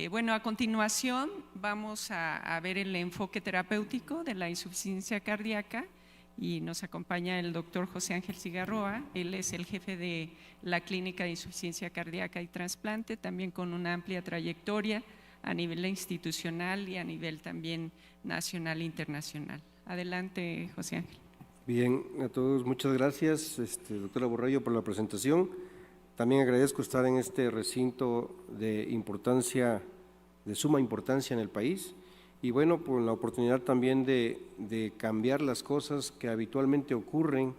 Bueno, a continuación vamos a ver el enfoque terapéutico de la insuficiencia cardíaca y nos acompaña el doctor José Ángel Cigarroa. Él es el jefe de la Clínica de Insuficiencia Cardíaca y Trasplante, también con una amplia trayectoria a nivel institucional y a nivel también nacional e internacional. Adelante, José Ángel. Bien, a todos muchas gracias, doctora Borrello, por la presentación. También agradezco estar en este recinto de suma importancia en el país y bueno, por la oportunidad también de cambiar las cosas que habitualmente ocurren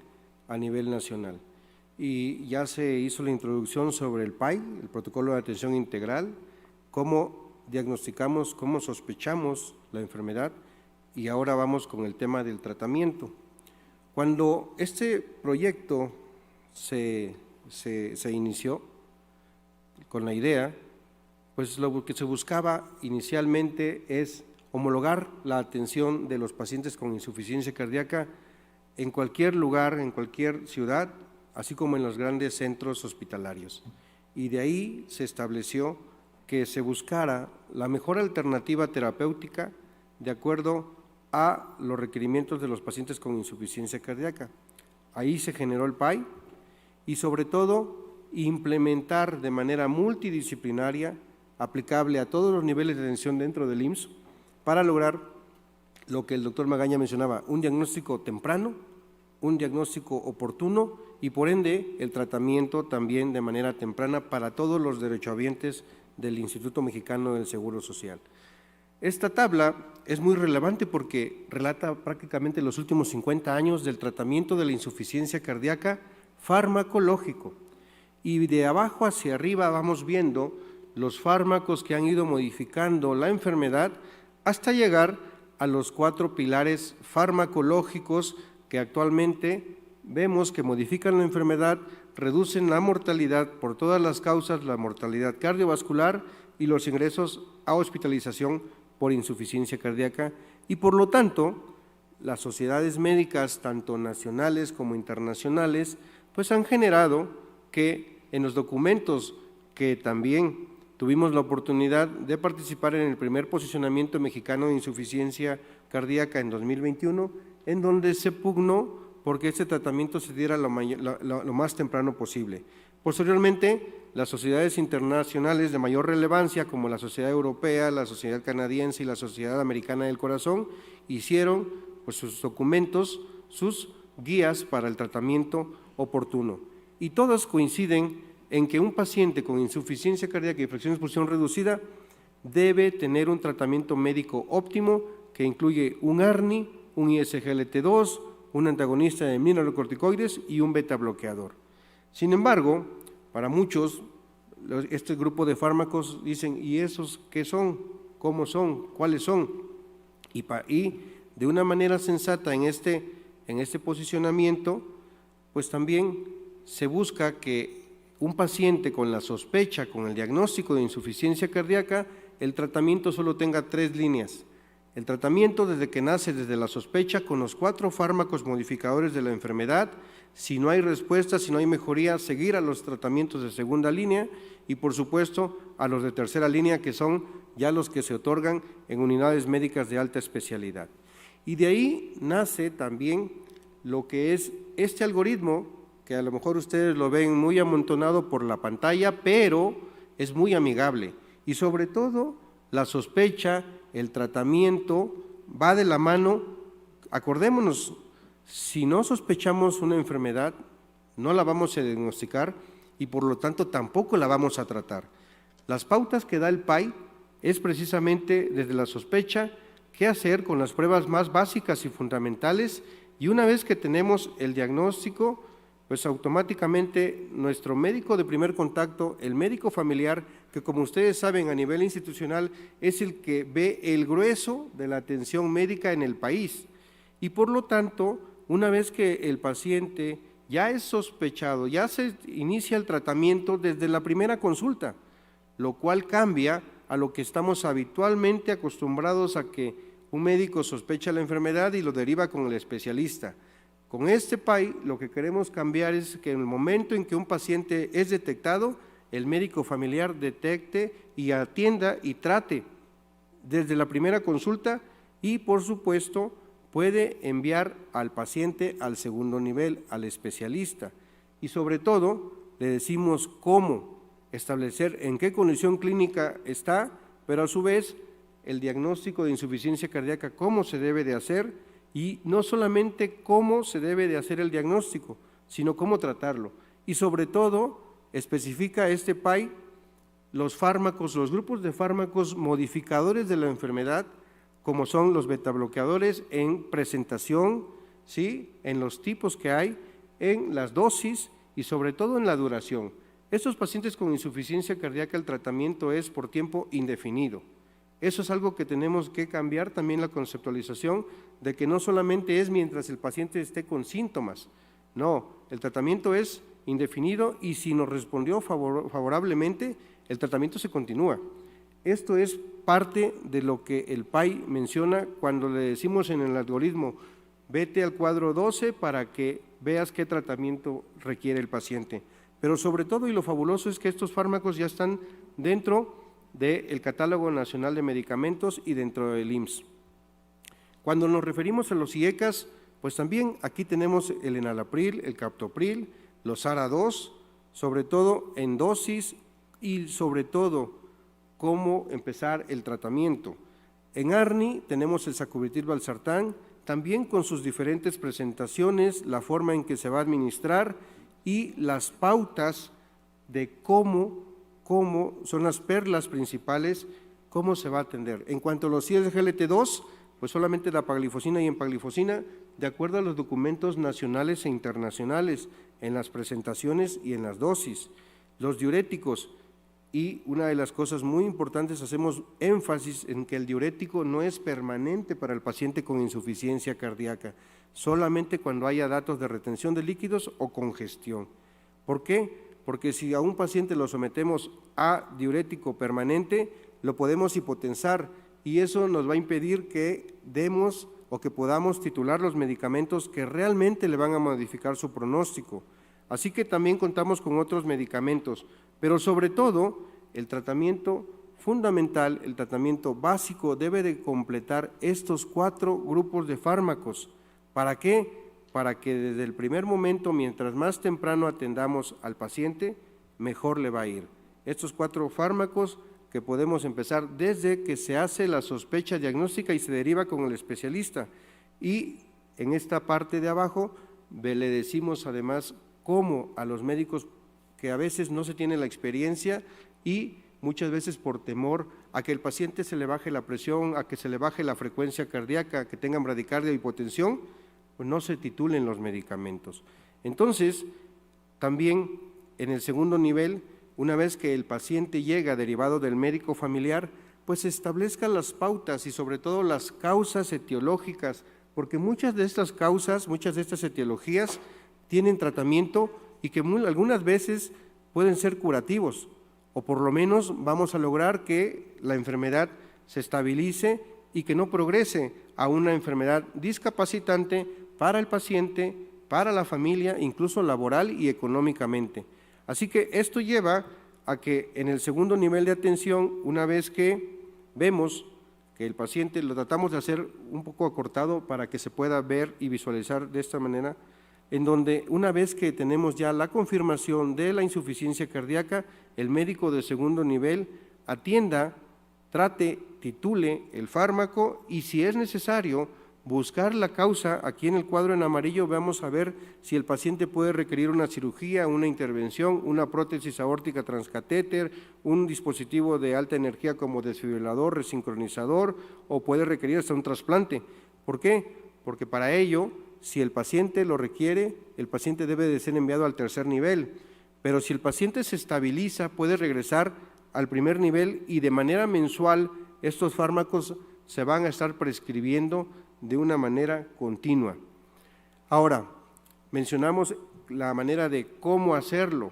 a nivel nacional. Y ya se hizo la introducción sobre el PAI, el Protocolo de Atención Integral, cómo diagnosticamos, cómo sospechamos la enfermedad y ahora vamos con el tema del tratamiento. Cuando este proyecto se inició con la idea, pues lo que se buscaba inicialmente es homologar la atención de los pacientes con insuficiencia cardíaca en cualquier lugar, en cualquier ciudad, así como en los grandes centros hospitalarios. Y de ahí se estableció que se buscara la mejor alternativa terapéutica de acuerdo a los requerimientos de los pacientes con insuficiencia cardíaca. Ahí se generó el PAI y sobre todo implementar de manera multidisciplinaria, aplicable a todos los niveles de atención dentro del IMSS, para lograr lo que el doctor Magaña mencionaba, un diagnóstico temprano, un diagnóstico oportuno y por ende el tratamiento también de manera temprana para todos los derechohabientes del Instituto Mexicano del Seguro Social. Esta tabla es muy relevante porque relata prácticamente los últimos 50 años del tratamiento de la insuficiencia cardíaca farmacológico y de abajo hacia arriba vamos viendo los fármacos que han ido modificando la enfermedad hasta llegar a los 4 pilares farmacológicos que actualmente vemos que modifican la enfermedad, reducen la mortalidad por todas las causas, la mortalidad cardiovascular y los ingresos a hospitalización por insuficiencia cardíaca y por lo tanto las sociedades médicas tanto nacionales como internacionales pues han generado que en los documentos que también tuvimos la oportunidad de participar en el primer posicionamiento mexicano de insuficiencia cardíaca en 2021, en donde se pugnó porque este tratamiento se diera lo más temprano posible. Posteriormente, las sociedades internacionales de mayor relevancia, como la Sociedad Europea, la Sociedad Canadiense y la Sociedad Americana del Corazón, hicieron pues, sus documentos, sus guías para el tratamiento oportuno. Y todos coinciden en que un paciente con insuficiencia cardíaca y fracción de expulsión reducida debe tener un tratamiento médico óptimo que incluye un ARNI, un ISGLT2, un antagonista de mineralocorticoides y un beta bloqueador. Sin embargo, para muchos, este grupo de fármacos dicen, ¿y esos qué son? ¿Cómo son? ¿Cuáles son? Y de una manera sensata en este posicionamiento, pues también se busca que un paciente con la sospecha, con el diagnóstico de insuficiencia cardíaca, el tratamiento solo tenga 3 líneas. El tratamiento desde que nace, desde la sospecha, con los 4 fármacos modificadores de la enfermedad. Si no hay respuesta, si no hay mejoría, seguir a los tratamientos de segunda línea y, por supuesto, a los de tercera línea, que son ya los que se otorgan en unidades médicas de alta especialidad. Y de ahí nace también lo que es este algoritmo, que a lo mejor ustedes lo ven muy amontonado por la pantalla, pero es muy amigable. Y sobre todo, la sospecha, el tratamiento, va de la mano. Acordémonos, si no sospechamos una enfermedad, no la vamos a diagnosticar y por lo tanto tampoco la vamos a tratar. Las pautas que da el PAI es precisamente desde la sospecha, qué hacer con las pruebas más básicas y fundamentales y una vez que tenemos el diagnóstico, pues automáticamente nuestro médico de primer contacto, el médico familiar, que como ustedes saben a nivel institucional es el que ve el grueso de la atención médica en el país y por lo tanto, una vez que el paciente ya es sospechado, ya se inicia el tratamiento desde la primera consulta, lo cual cambia a lo que estamos habitualmente acostumbrados a que un médico sospecha la enfermedad y lo deriva con el especialista. Con este PAI lo que queremos cambiar es que en el momento en que un paciente es detectado, el médico familiar detecte y atienda y trate desde la primera consulta y, por supuesto, puede enviar al paciente al segundo nivel, al especialista. Y sobre todo, le decimos cómo establecer en qué condición clínica está, pero a su vez el diagnóstico de insuficiencia cardíaca, cómo se debe de hacer, y no solamente cómo se debe de hacer el diagnóstico, sino cómo tratarlo. Y sobre todo, especifica este PAI los fármacos, los grupos de fármacos modificadores de la enfermedad, como son los betabloqueadores en presentación, ¿sí?, en los tipos que hay, en las dosis y sobre todo en la duración. Estos pacientes con insuficiencia cardíaca, el tratamiento es por tiempo indefinido. Eso es algo que tenemos que cambiar también, la conceptualización de que no solamente es mientras el paciente esté con síntomas, no, el tratamiento es indefinido y si nos respondió favorablemente, el tratamiento se continúa. Esto es parte de lo que el PAI menciona cuando le decimos en el algoritmo, vete al cuadro 12 para que veas qué tratamiento requiere el paciente. Pero sobre todo, y lo fabuloso, es que estos fármacos ya están dentro del Catálogo Nacional de Medicamentos y dentro del IMSS. Cuando nos referimos a los IECAS, pues también aquí tenemos el enalapril, el captopril, los ARA2, sobre todo en dosis y sobre todo cómo empezar el tratamiento. En ARNI tenemos el sacubitril/valsartán, también con sus diferentes presentaciones, la forma en que se va a administrar y las pautas de cómo son las perlas principales, cómo se va a atender. En cuanto a los SGLT2, pues solamente dapaglifosina y empaglifosina, de acuerdo a los documentos nacionales e internacionales, en las presentaciones y en las dosis. Los diuréticos, y una de las cosas muy importantes, hacemos énfasis en que el diurético no es permanente para el paciente con insuficiencia cardíaca, solamente cuando haya datos de retención de líquidos o congestión. ¿Por qué? Porque si a un paciente lo sometemos a diurético permanente, lo podemos hipotensar y eso nos va a impedir que demos o que podamos titular los medicamentos que realmente le van a modificar su pronóstico. Así que también contamos con otros medicamentos, pero sobre todo el tratamiento fundamental, el tratamiento básico debe de completar estos 4 grupos de fármacos. ¿Para qué? Para que desde el primer momento, mientras más temprano atendamos al paciente, mejor le va a ir. Estos 4 fármacos que podemos empezar desde que se hace la sospecha diagnóstica y se deriva con el especialista. Y en esta parte de abajo le decimos además cómo a los médicos que a veces no se tiene la experiencia y muchas veces por temor a que el paciente se le baje la presión, a que se le baje la frecuencia cardíaca, que tengan bradicardia o hipotensión, pues no se titulen los medicamentos. Entonces, también en el segundo nivel, una vez que el paciente llega derivado del médico familiar, pues se establezcan las pautas y sobre todo las causas etiológicas, porque muchas de estas causas, muchas de estas etiologías tienen tratamiento y que algunas veces pueden ser curativos, o por lo menos vamos a lograr que la enfermedad se estabilice y que no progrese a una enfermedad discapacitante para el paciente, para la familia, incluso laboral y económicamente. Así que esto lleva a que en el segundo nivel de atención, una vez que vemos que el paciente lo tratamos de hacer un poco acortado para que se pueda ver y visualizar de esta manera, en donde una vez que tenemos ya la confirmación de la insuficiencia cardíaca, el médico de segundo nivel atienda, trate, titule el fármaco y si es necesario buscar la causa. Aquí en el cuadro en amarillo vamos a ver si el paciente puede requerir una cirugía, una intervención, una prótesis aórtica transcatéter, un dispositivo de alta energía como desfibrilador, resincronizador o puede requerir hasta un trasplante. ¿Por qué? Porque para ello, si el paciente lo requiere, el paciente debe de ser enviado al tercer nivel, pero si el paciente se estabiliza, puede regresar al primer nivel y de manera mensual estos fármacos se van a estar prescribiendo de una manera continua. Ahora, mencionamos la manera de cómo hacerlo.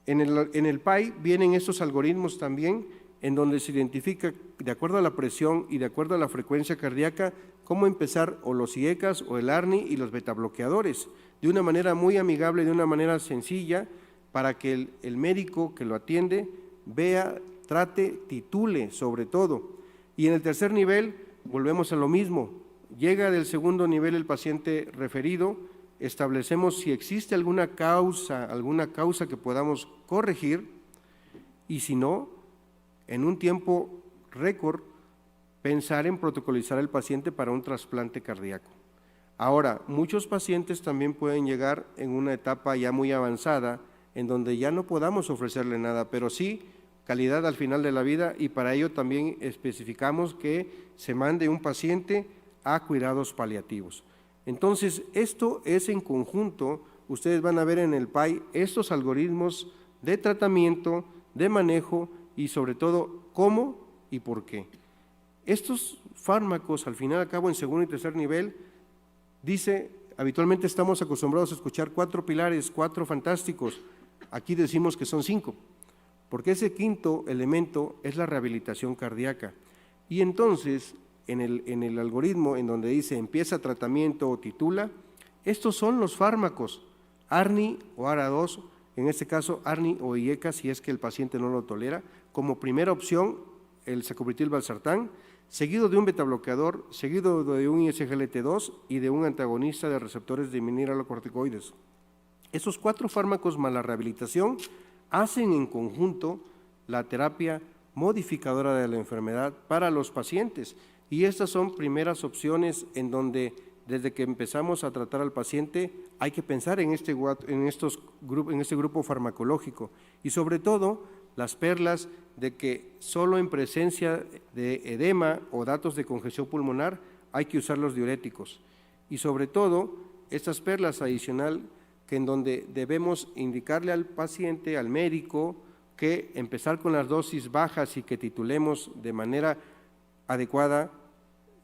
En el PAI vienen estos algoritmos también en donde se identifica, de acuerdo a la presión y de acuerdo a la frecuencia cardíaca, cómo empezar o los IECAS o el ARNI y los betabloqueadores, de una manera muy amigable, de una manera sencilla, para que el médico que lo atiende vea, trate, titule sobre todo. Y en el tercer nivel volvemos a lo mismo, llega del segundo nivel el paciente referido, establecemos si existe alguna causa que podamos corregir y si no, en un tiempo récord, pensar en protocolizar al paciente para un trasplante cardíaco. Ahora, muchos pacientes también pueden llegar en una etapa ya muy avanzada, en donde ya no podamos ofrecerle nada, pero sí calidad al final de la vida, y para ello también especificamos que se mande un paciente a cuidados paliativos. Entonces, esto es en conjunto, ustedes van a ver en el PAI estos algoritmos de tratamiento, de manejo y sobre todo cómo y por qué. Estos fármacos, al final y al cabo, en segundo y tercer nivel, dice, habitualmente estamos acostumbrados a escuchar 4 pilares, 4 fantásticos, aquí decimos que son 5, porque ese quinto elemento es la rehabilitación cardíaca. Y entonces, en el algoritmo en donde dice empieza tratamiento o titula, estos son los fármacos, ARNI o ARA2, en este caso ARNI o IECA si es que el paciente no lo tolera, como primera opción el sacubitril/valsartán, seguido de un betabloqueador, seguido de un ISGLT2 y de un antagonista de receptores de mineralocorticoides. Esos 4 fármacos más la rehabilitación hacen en conjunto la terapia modificadora de la enfermedad para los pacientes, y estas son primeras opciones en donde desde que empezamos a tratar al paciente hay que pensar en este grupo farmacológico y sobre todo las perlas de que solo en presencia de edema o datos de congestión pulmonar hay que usar los diuréticos, y sobre todo estas perlas adicional que en donde debemos indicarle al paciente, al médico, que empezar con las dosis bajas y que titulemos de manera adecuada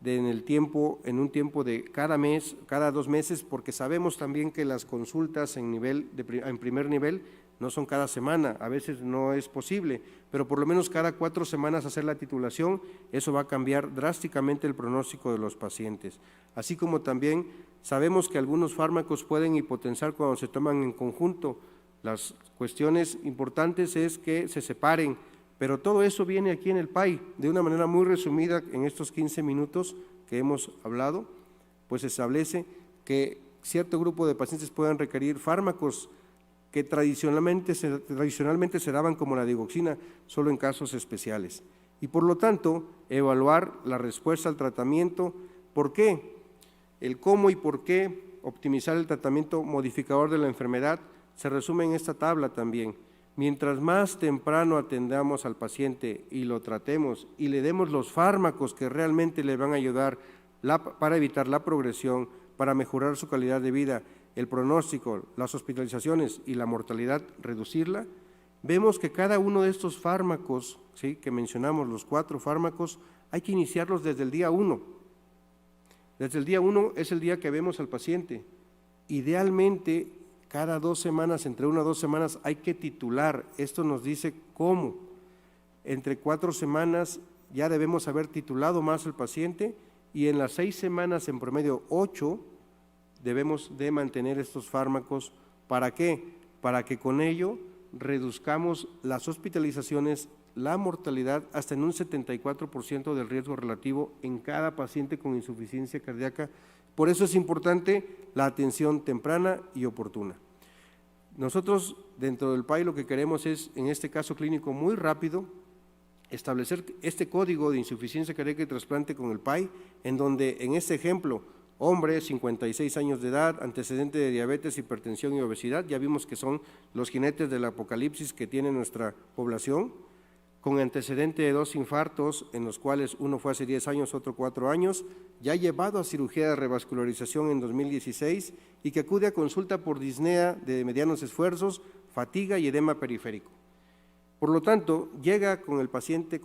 en un tiempo de cada mes, cada 2 meses, porque sabemos también que las consultas en primer nivel no son cada semana, a veces no es posible, pero por lo menos cada 4 semanas hacer la titulación, eso va a cambiar drásticamente el pronóstico de los pacientes. Así como también sabemos que algunos fármacos pueden hipotensar cuando se toman en conjunto. Las cuestiones importantes es que se separen, pero todo eso viene aquí en el PAI, de una manera muy resumida en estos 15 minutos que hemos hablado, pues se establece que cierto grupo de pacientes puedan requerir fármacos que tradicionalmente se daban como la digoxina, solo en casos especiales. Y por lo tanto, evaluar la respuesta al tratamiento. ¿Por qué? El cómo y por qué optimizar el tratamiento modificador de la enfermedad se resume en esta tabla también. Mientras más temprano atendamos al paciente y lo tratemos y le demos los fármacos que realmente le van a ayudar para evitar la progresión, para mejorar su calidad de vida, el pronóstico, las hospitalizaciones y la mortalidad, reducirla, vemos que cada uno de estos fármacos, ¿sí?, que mencionamos, los 4 fármacos, hay que iniciarlos desde el día 1. Desde el día 1 es el día que vemos al paciente. Idealmente, cada 2 semanas, entre 1 a 2 semanas, hay que titular. Esto nos dice cómo. Entre 4 semanas ya debemos haber titulado más al paciente, y en las 6 semanas, en promedio 8, debemos de mantener estos fármacos. ¿Para qué? Para que con ello reduzcamos las hospitalizaciones, la mortalidad hasta en un 74% del riesgo relativo en cada paciente con insuficiencia cardíaca. Por eso es importante la atención temprana y oportuna. Nosotros dentro del PAI lo que queremos es, en este caso clínico muy rápido, establecer este código de insuficiencia cardíaca y trasplante con el PAI, en donde en este ejemplo, hombre, 56 años de edad, antecedente de diabetes, hipertensión y obesidad, ya vimos que son los jinetes del apocalipsis que tiene nuestra población, con antecedente de 2 infartos, en los cuales uno fue hace 10 años, otro 4 años, ya llevado a cirugía de revascularización en 2016 y que acude a consulta por disnea de medianos esfuerzos, fatiga y edema periférico. Por lo tanto, llega con el paciente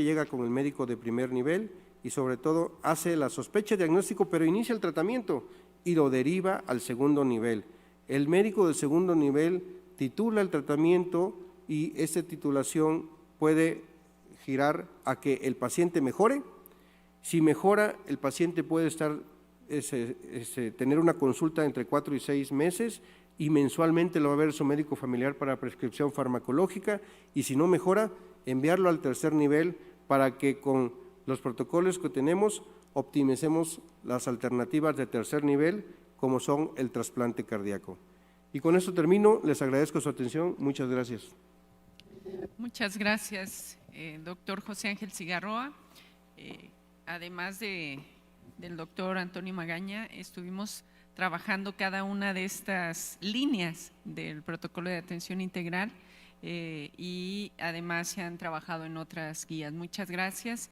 llega con el médico de primer nivel y sobre todo hace la sospecha diagnóstico, pero inicia el tratamiento y lo deriva al segundo nivel. El médico del segundo nivel titula el tratamiento y esta titulación puede girar a que el paciente mejore. Si mejora, el paciente puede tener una consulta entre 4 y 6 meses y mensualmente lo va a ver su médico familiar para prescripción farmacológica, y si no mejora, enviarlo al tercer nivel para que con los protocolos que tenemos optimicemos las alternativas de tercer nivel, como son el trasplante cardíaco. Y con esto termino, les agradezco su atención, muchas gracias. Muchas gracias, doctor José Ángel Cigarroa. Además del doctor Antonio Magaña, estuvimos trabajando cada una de estas líneas del protocolo de atención integral y además se han trabajado en otras guías. Muchas gracias.